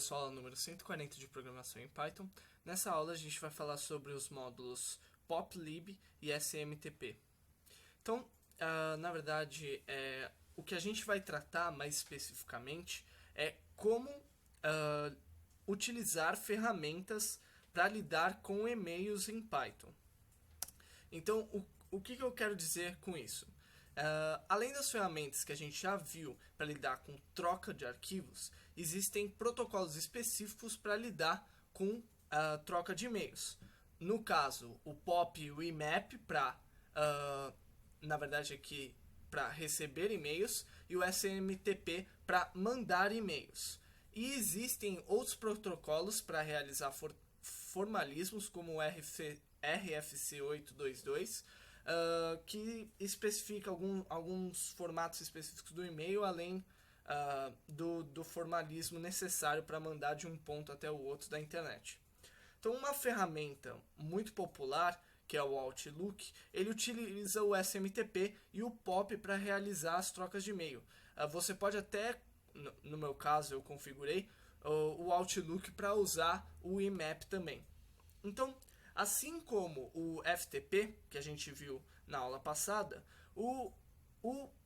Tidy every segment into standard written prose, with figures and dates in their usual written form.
começou a aula número 140 de programação em Python. Nessa aula a gente vai falar sobre os módulos POP.lib e SMTP. Então, na verdade, o que a gente vai tratar mais especificamente é como utilizar ferramentas para lidar com e-mails em Python. Então, o que eu quero dizer com isso? Além das ferramentas que a gente já viu para lidar com troca de arquivos, existem protocolos específicos para lidar com troca de e-mails. No caso, o POP e o IMAP para, na verdade aqui, para receber e-mails, e o SMTP para mandar e-mails. E existem outros protocolos para realizar formalismos, como o RFC 822, que especifica alguns formatos específicos do e-mail, além do formalismo necessário para mandar de um ponto até o outro da internet. Então, uma ferramenta muito popular, que é o Outlook, ele utiliza o SMTP e o POP para realizar as trocas de e-mail. Você pode até, no meu caso eu configurei, o Outlook para usar o IMAP também. Então, assim como o FTP, que a gente viu na aula passada, o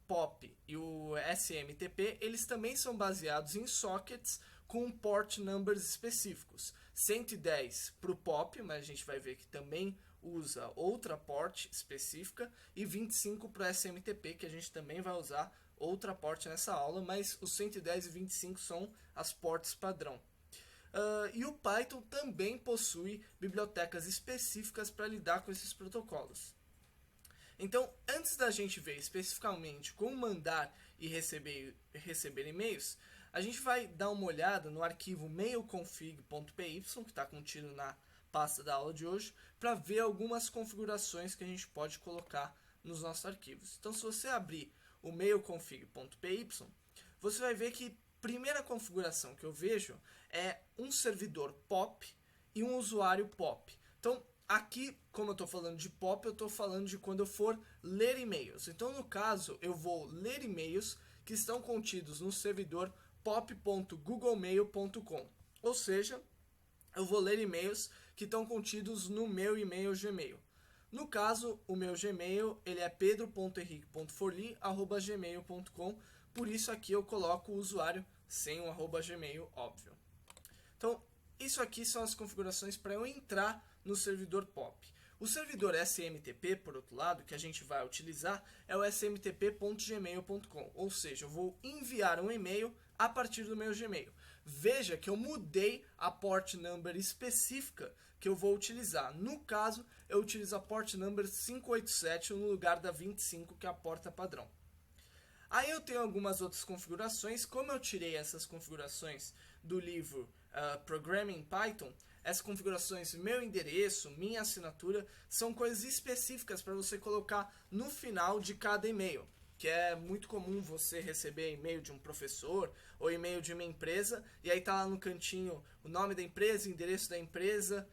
POP e o SMTP, eles também são baseados em sockets com port numbers específicos. 110 para o POP, mas a gente vai ver que também usa outra port específica, e 25 para o SMTP, que a gente também vai usar outra port nessa aula, mas os 110 e 25 são as ports padrão. E o Python também possui bibliotecas específicas para lidar com esses protocolos. Então, antes da gente ver especificamente como mandar e receber e-mails, a gente vai dar uma olhada no arquivo mailconfig.py, que está contido na pasta da aula de hoje, para ver algumas configurações que a gente pode colocar nos nossos arquivos. Então, se você abrir o mailconfig.py, você vai ver que a primeira configuração que eu vejo é um servidor POP e um usuário POP. Então, aqui, como eu estou falando de POP, eu estou falando de quando eu for ler e-mails. Então, no caso, eu vou ler e-mails que estão contidos no servidor pop.googlemail.com. Ou seja, eu vou ler e-mails que estão contidos no meu e-mail Gmail. No caso, o meu Gmail ele é pedro.henrique.forli@gmail.com. Por isso aqui eu coloco o usuário sem o @gmail, óbvio. Então, isso aqui são as configurações para eu entrar no servidor POP. O servidor SMTP, por outro lado, que a gente vai utilizar, é o smtp.gmail.com. Ou seja, eu vou enviar um e-mail a partir do meu Gmail. Veja que eu mudei a port number específica que eu vou utilizar. No caso, eu utilizo a port number 587 no lugar da 25, que é a porta padrão. Aí eu tenho algumas outras configurações. Como eu tirei essas configurações do livro Programming Python, essas configurações, meu endereço, minha assinatura, são coisas específicas para você colocar no final de cada e-mail. Que é muito comum você receber e-mail de um professor ou e-mail de uma empresa, e aí tá lá no cantinho o nome da empresa, endereço da empresa,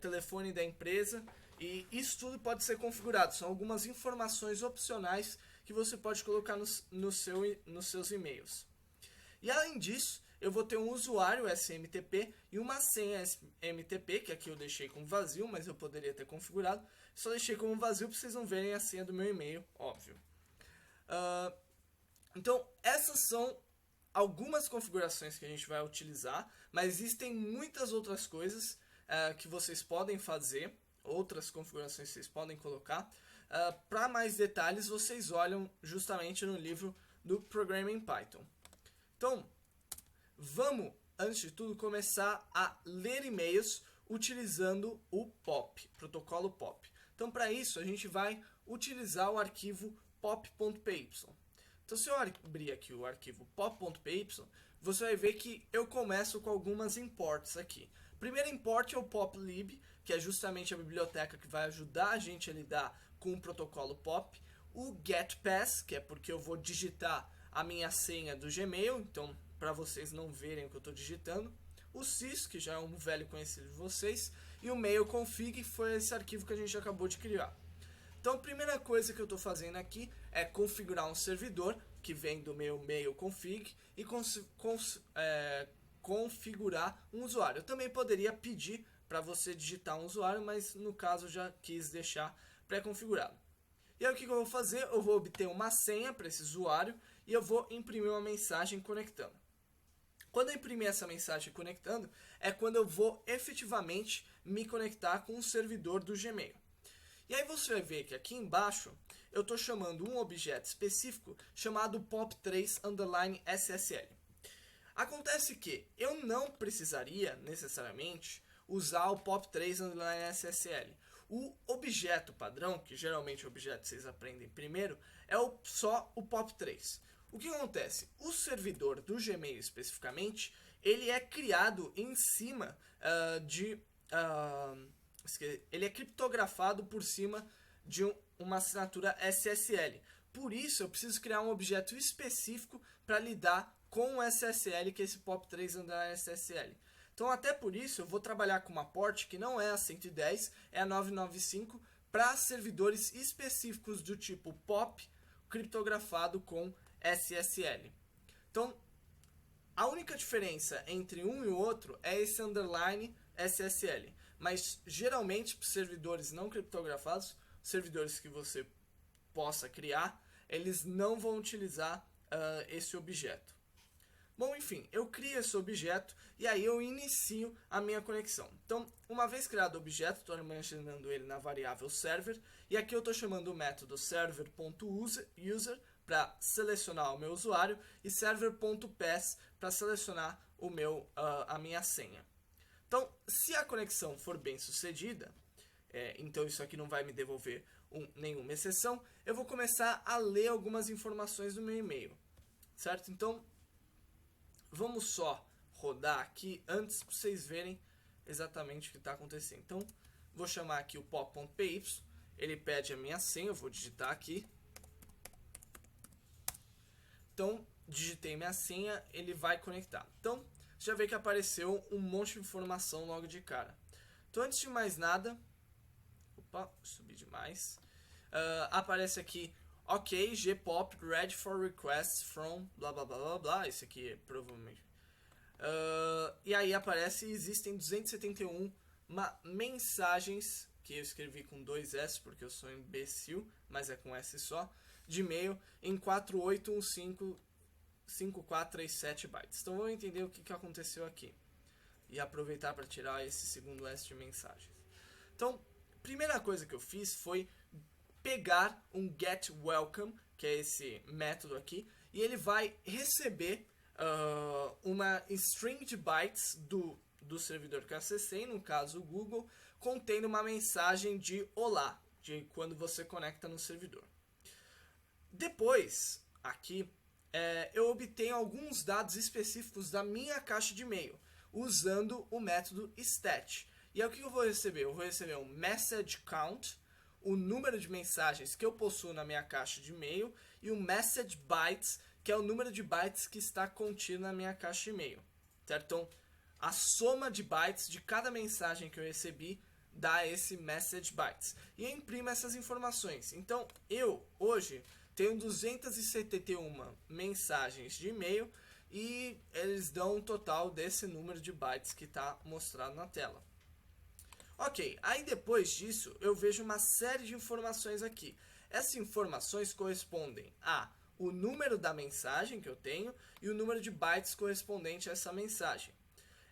telefone da empresa, e isso tudo pode ser configurado. São algumas informações opcionais que você pode colocar nos seus e-mails. E além disso, eu vou ter um usuário SMTP e uma senha SMTP, que aqui eu deixei como vazio, mas eu poderia ter configurado. Só deixei como vazio para vocês não verem a senha do meu e-mail, óbvio. Então, essas são algumas configurações que a gente vai utilizar, mas existem muitas outras coisas que vocês podem fazer, outras configurações que vocês podem colocar. Para mais detalhes, vocês olham justamente no livro do Programming Python. Então, vamos, antes de tudo, começar a ler e-mails utilizando o POP, protocolo POP. Então, para isso, a gente vai utilizar o arquivo pop.py. Então, se eu abrir aqui o arquivo pop.py, você vai ver que eu começo com algumas imports aqui. O primeiro import é o POP.lib, que é justamente a biblioteca que vai ajudar a gente a lidar com o protocolo POP. O getPass, que é porque eu vou digitar a minha senha do Gmail, então para vocês não verem o que eu estou digitando. O sys, que já é um velho conhecido de vocês. E o mailconfig, que foi esse arquivo que a gente acabou de criar. Então, a primeira coisa que eu estou fazendo aqui é configurar um servidor que vem do meu mailconfig e configurar um usuário. Eu também poderia pedir para você digitar um usuário, mas no caso eu já quis deixar pré-configurado. E aí o que eu vou fazer? Eu vou obter uma senha para esse usuário e eu vou imprimir uma mensagem conectando. Quando eu imprimir essa mensagem conectando, é quando eu vou efetivamente me conectar com o servidor do Gmail. E aí você vai ver que aqui embaixo eu estou chamando um objeto específico chamado pop3_ssl. Acontece que eu não precisaria necessariamente usar o pop3_ssl. O objeto padrão, que geralmente é o objeto que vocês aprendem primeiro, é só o pop3. O que acontece? O servidor do Gmail especificamente, ele é criado em cima ele é criptografado por cima de uma assinatura SSL. Por isso, eu preciso criar um objeto específico para lidar com o SSL, que é esse pop3_ssl. Então, até por isso, eu vou trabalhar com uma port que não é a 110, é a 995, para servidores específicos do tipo POP, criptografado com SSL. Então, a única diferença entre um e o outro é esse underline SSL. Mas, geralmente, para servidores não criptografados, servidores que você possa criar, eles não vão utilizar esse objeto. Bom, enfim, eu crio esse objeto e aí eu inicio a minha conexão. Então, uma vez criado o objeto, estou imaginando ele na variável server, e aqui eu estou chamando o método server.user para selecionar o meu usuário e server.pass para selecionar a minha senha. Então, se a conexão for bem sucedida, então isso aqui não vai me devolver nenhuma exceção, eu vou começar a ler algumas informações do meu e-mail, certo? Então, vamos só rodar aqui antes para vocês verem exatamente o que está acontecendo. Então, vou chamar aqui o pop.py, ele pede a minha senha, eu vou digitar aqui. Então, digitei minha senha, ele vai conectar. Então, você já vê que apareceu um monte de informação logo de cara. Então, antes de mais nada, subi demais. Aparece aqui, ok, gpop ready for requests from blá blá blá blá blá. Esse aqui provavelmente. E aí aparece, existem 271 mensagens, que eu escrevi com 2 S porque eu sou imbecil, mas é com S só, de e-mail em 48155437 bytes. Então vamos entender o que aconteceu aqui e aproveitar para tirar esse segundo S de mensagens. Então, primeira coisa que eu fiz foi pegar um getWelcome, que é esse método aqui, e ele vai receber uma string de bytes do servidor que eu acessei, no caso o Google, contendo uma mensagem de olá, de quando você conecta no servidor. Depois, aqui, eu obtenho alguns dados específicos da minha caixa de e-mail, usando o método stat. E aí o que eu vou receber? Eu vou receber um message count, o número de mensagens que eu possuo na minha caixa de e-mail, e o message bytes, que é o número de bytes que está contido na minha caixa de e-mail. Certo? Então, a soma de bytes de cada mensagem que eu recebi dá esse message bytes. E eu imprimo essas informações. Então, eu, hoje, tenho 271 mensagens de e-mail e eles dão um total desse número de bytes que está mostrado na tela. Ok, aí depois disso eu vejo uma série de informações aqui. Essas informações correspondem a o número da mensagem que eu tenho e o número de bytes correspondente a essa mensagem.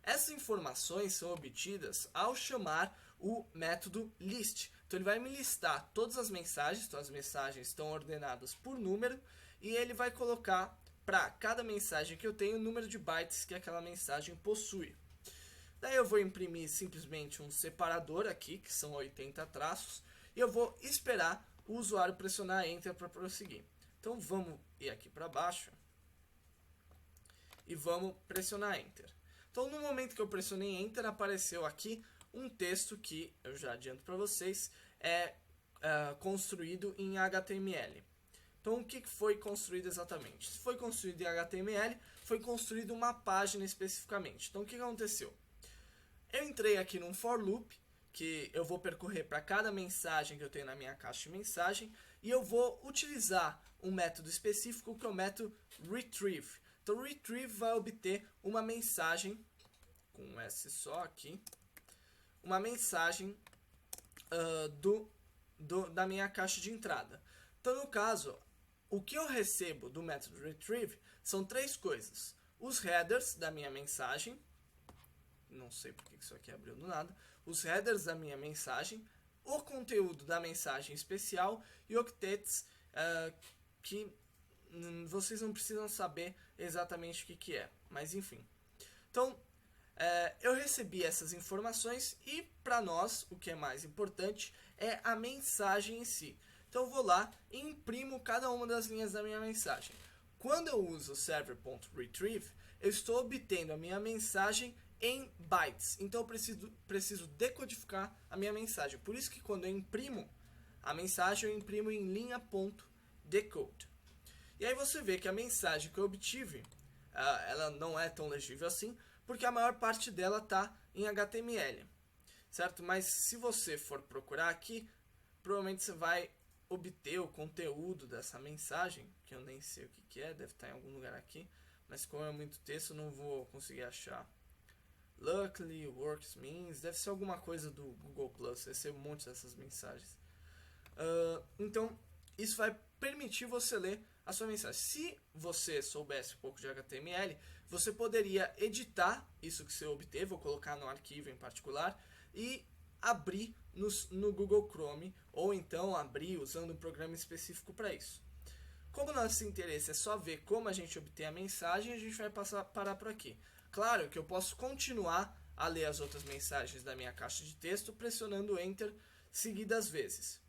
Essas informações são obtidas ao chamar o método list. Então ele vai me listar todas as mensagens, então as mensagens estão ordenadas por número, e ele vai colocar para cada mensagem que eu tenho o número de bytes que aquela mensagem possui. Daí eu vou imprimir simplesmente um separador aqui, que são 80 traços, e eu vou esperar o usuário pressionar Enter para prosseguir. Então vamos ir aqui para baixo e vamos pressionar Enter. Então no momento que eu pressionei Enter, apareceu aqui um texto que, eu já adianto para vocês, é construído em HTML. Então o que foi construído exatamente? Se foi construído em HTML, foi construído uma página especificamente. Então o que aconteceu? Eu entrei aqui num for loop, que eu vou percorrer para cada mensagem que eu tenho na minha caixa de mensagem, e eu vou utilizar um método específico que é o método retrieve. Então o retrieve vai obter uma mensagem, com um S só aqui, uma mensagem da minha caixa de entrada. Então no caso, o que eu recebo do método retrieve são três coisas. Os headers da minha mensagem, não sei porque isso aqui abriu do nada, os headers da minha mensagem, o conteúdo da mensagem especial e octets que vocês não precisam saber exatamente o que é, mas enfim. Então, eu recebi essas informações e para nós, o que é mais importante é a mensagem em si. Então eu vou lá e imprimo cada uma das linhas da minha mensagem. Quando eu uso server.retrieve, eu estou obtendo a minha mensagem em bytes. Então eu preciso decodificar a minha mensagem. Por isso que quando eu imprimo a mensagem, eu imprimo em linha.decode. E aí você vê que a mensagem que eu obtive, ela não é tão legível assim, porque a maior parte dela está em HTML, certo? Mas se você for procurar aqui, provavelmente você vai obter o conteúdo dessa mensagem, que eu nem sei o que é, deve estar em algum lugar aqui, mas como é muito texto, eu não vou conseguir achar. Luckily, works means, deve ser alguma coisa do Google Plus, vai ser um monte dessas mensagens. Então, isso vai permitir você ler a sua mensagem. Se você soubesse um pouco de HTML, você poderia editar isso que você obteve, vou colocar no arquivo em particular, e abrir no Google Chrome, ou então abrir usando um programa específico para isso. Como nosso interesse é só ver como a gente obtém a mensagem, a gente vai parar por aqui. Claro que eu posso continuar a ler as outras mensagens da minha caixa de texto pressionando Enter seguidas vezes.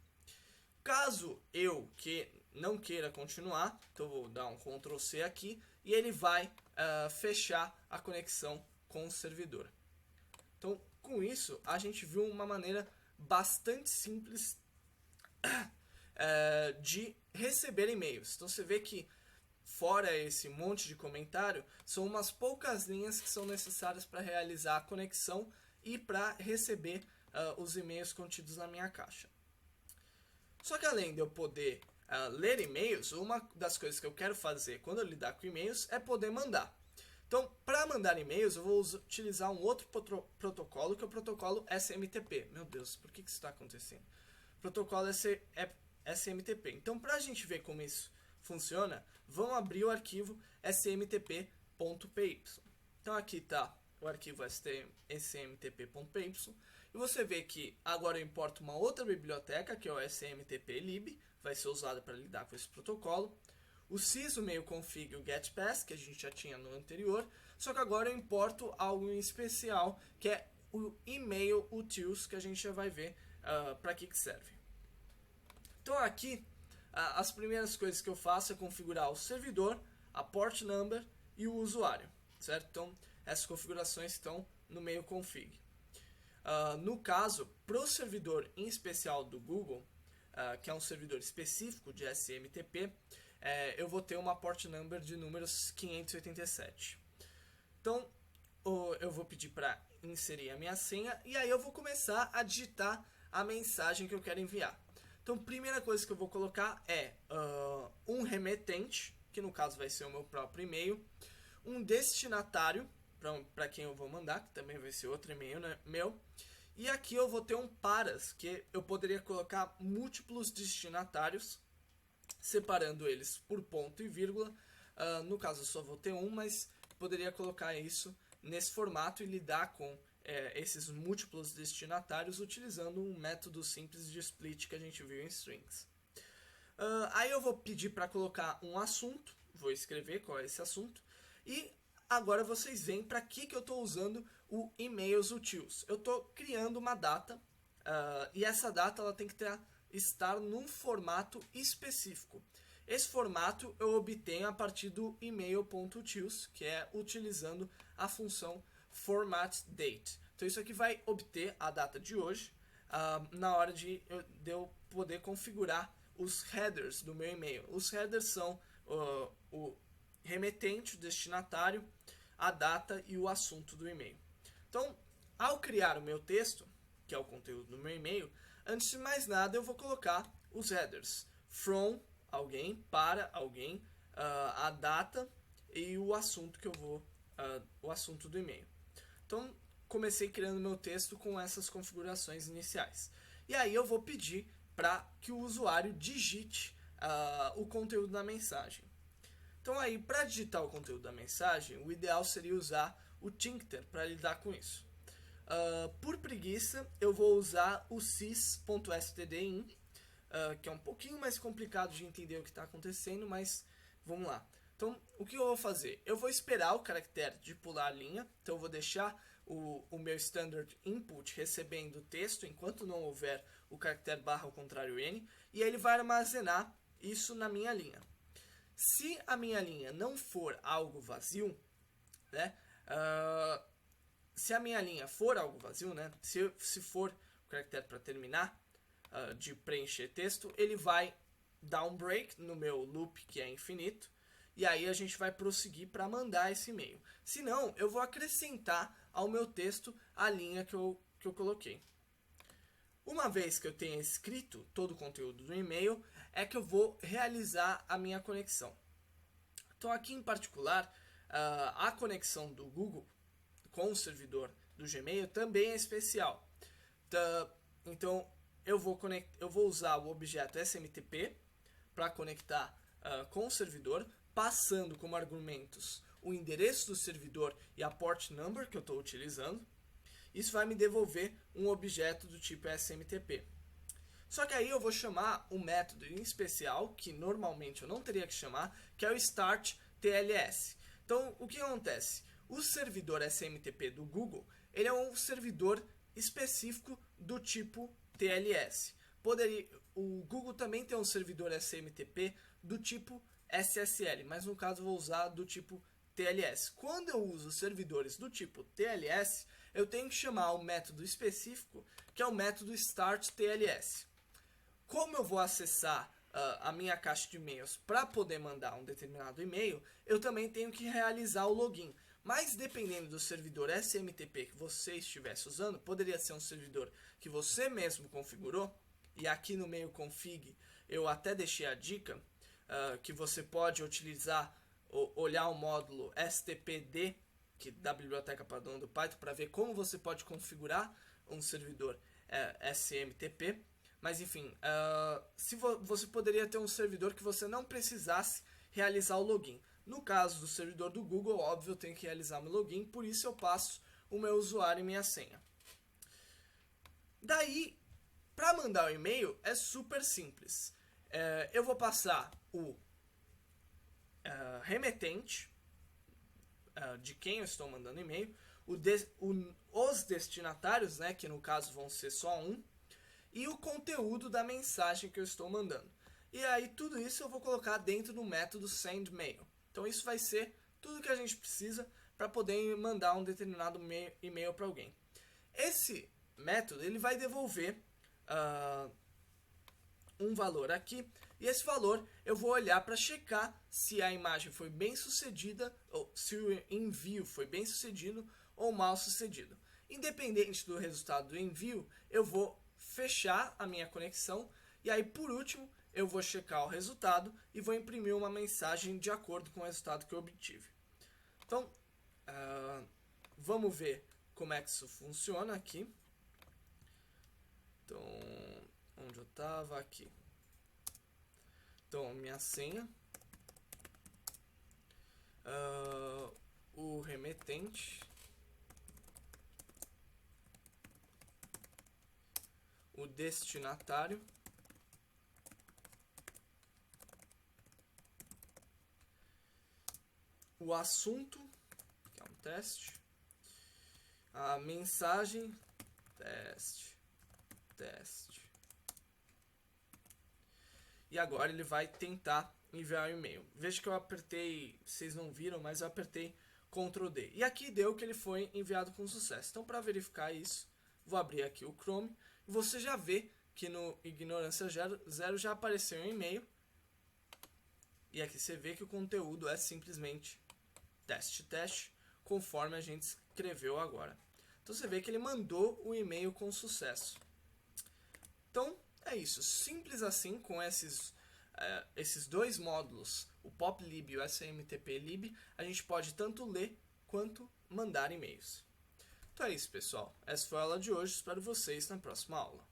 Caso eu não queira continuar, então eu vou dar um Ctrl C aqui e ele vai fechar a conexão com o servidor. Então, com isso, a gente viu uma maneira bastante simples de receber e-mails. Então você vê que, fora esse monte de comentário, são umas poucas linhas que são necessárias para realizar a conexão e para receber os e-mails contidos na minha caixa. Só que além de eu poder ler e-mails, uma das coisas que eu quero fazer quando eu lidar com e-mails é poder mandar. Então, para mandar e-mails, eu vou utilizar um outro protocolo, que é o protocolo SMTP. Meu Deus, por que isso está acontecendo? Protocolo SMTP. Então, para a gente ver como isso funciona, vamos abrir o arquivo smtp.py. Então, aqui está o arquivo smtp.py. E você vê que agora eu importo uma outra biblioteca, que é o smtplib, vai ser usada para lidar com esse protocolo. O sys, o mail config e o getPass, que a gente já tinha no anterior, só que agora eu importo algo em especial, que é o email utils, que a gente já vai ver para que serve. Então aqui, as primeiras coisas que eu faço é configurar o servidor, a port number e o usuário, certo? Então essas configurações estão no mail config. No caso, para o servidor em especial do Google, que é um servidor específico de SMTP, eu vou ter uma port number de números 587. Então, eu vou pedir para inserir a minha senha e aí eu vou começar a digitar a mensagem que eu quero enviar. Então, a primeira coisa que eu vou colocar é um remetente, que no caso vai ser o meu próprio e-mail, um destinatário, para quem eu vou mandar, que também vai ser outro e-mail, né, meu. E aqui eu vou ter um paras, que eu poderia colocar múltiplos destinatários, separando eles por ponto e vírgula. No caso eu só vou ter um, mas poderia colocar isso nesse formato e lidar com esses múltiplos destinatários utilizando um método simples de split que a gente viu em strings. Aí eu vou pedir para colocar um assunto, vou escrever qual é esse assunto, e agora vocês veem para que eu estou usando o emails utils. Eu estou criando uma data e essa data ela tem que estar num formato específico. Esse formato eu obtenho a partir do email.utils, que é utilizando a função formatDate. Então isso aqui vai obter a data de hoje na hora de eu poder configurar os headers do meu e-mail. Os headers são o remetente, o destinatário, a data e o assunto do e-mail. Então, ao criar o meu texto, que é o conteúdo do meu e-mail, antes de mais nada eu vou colocar os headers. From alguém, para alguém, a data e o assunto que eu vou, o assunto do e-mail. Então, comecei criando meu texto com essas configurações iniciais. E aí eu vou pedir para que o usuário digite o conteúdo da mensagem. Então aí, para digitar o conteúdo da mensagem, o ideal seria usar o Tincter para lidar com isso. Por preguiça, eu vou usar o sys.stdin, que é um pouquinho mais complicado de entender o que está acontecendo, mas vamos lá. Então, o que eu vou fazer? Eu vou esperar o caractere de pular a linha, então eu vou deixar o meu standard input recebendo o texto enquanto não houver o caractere barra ao contrário n, e aí ele vai armazenar isso na minha linha. Se a minha linha não for algo vazio, né, se a minha linha for algo vazio, né, se for o caractere para terminar de preencher texto, ele vai dar um break no meu loop que é infinito, e aí a gente vai prosseguir para mandar esse e-mail. Se não, eu vou acrescentar ao meu texto a linha que eu coloquei. Uma vez que eu tenha escrito todo o conteúdo do e-mail, é que eu vou realizar a minha conexão. Então aqui em particular, a conexão do Google com o servidor do Gmail também é especial. Então eu vou usar o objeto SMTP para conectar com o servidor, passando como argumentos o endereço do servidor e a port number que eu estou utilizando. Isso vai me devolver um objeto do tipo SMTP. Só que aí eu vou chamar um método em especial, que normalmente eu não teria que chamar, que é o startTLS. Então, o que acontece? O servidor SMTP do Google, ele é um servidor específico do tipo TLS. O Google também tem um servidor SMTP do tipo SSL, mas no caso vou usar do tipo TLS. Quando eu uso servidores do tipo TLS, eu tenho que chamar um método específico, que é o método startTLS. Como eu vou acessar a minha caixa de e-mails para poder mandar um determinado e-mail, eu também tenho que realizar o login. Mas dependendo do servidor SMTP que você estivesse usando, poderia ser um servidor que você mesmo configurou, e aqui no meio config eu até deixei a dica que você pode utilizar, olhar o módulo stpd, que da biblioteca padrão do Python, para ver como você pode configurar um servidor SMTP. Mas enfim, você poderia ter um servidor que você não precisasse realizar o login. No caso do servidor do Google, óbvio, eu tenho que realizar meu login, por isso eu passo o meu usuário e minha senha. Daí, para mandar o e-mail, é super simples. Eu vou passar o remetente, de quem eu estou mandando e-mail, os destinatários, né, que no caso vão ser só um, e o conteúdo da mensagem que eu estou mandando. E aí tudo isso eu vou colocar dentro do método sendMail. Então isso vai ser tudo que a gente precisa para poder mandar um determinado e-mail para alguém. Esse método ele vai devolver um valor aqui, e esse valor eu vou olhar para checar se a imagem foi bem sucedida, ou se o envio foi bem sucedido ou mal sucedido. Independente do resultado do envio, eu vou fechar a minha conexão, e aí por último eu vou checar o resultado e vou imprimir uma mensagem de acordo com o resultado que eu obtive. Então, vamos ver como é que isso funciona aqui. Então, onde eu estava? Aqui. Então, minha senha, o remetente, o destinatário, o assunto, que é um teste, a mensagem, teste. E agora ele vai tentar enviar o e-mail. Veja que eu apertei, vocês não viram, mas eu apertei Ctrl D. E aqui deu que ele foi enviado com sucesso. Então, para verificar isso, vou abrir aqui o Chrome. E você já vê que no Ignorância Zero já apareceu um e-mail. E aqui você vê que o conteúdo é simplesmente teste, conforme a gente escreveu agora. Então, você vê que ele mandou o e-mail com sucesso. Então, é isso, simples assim, com esses dois módulos, o PopLib e o SMTPlib, a gente pode tanto ler quanto mandar e-mails. Então é isso, pessoal. Essa foi a aula de hoje. Espero vocês na próxima aula.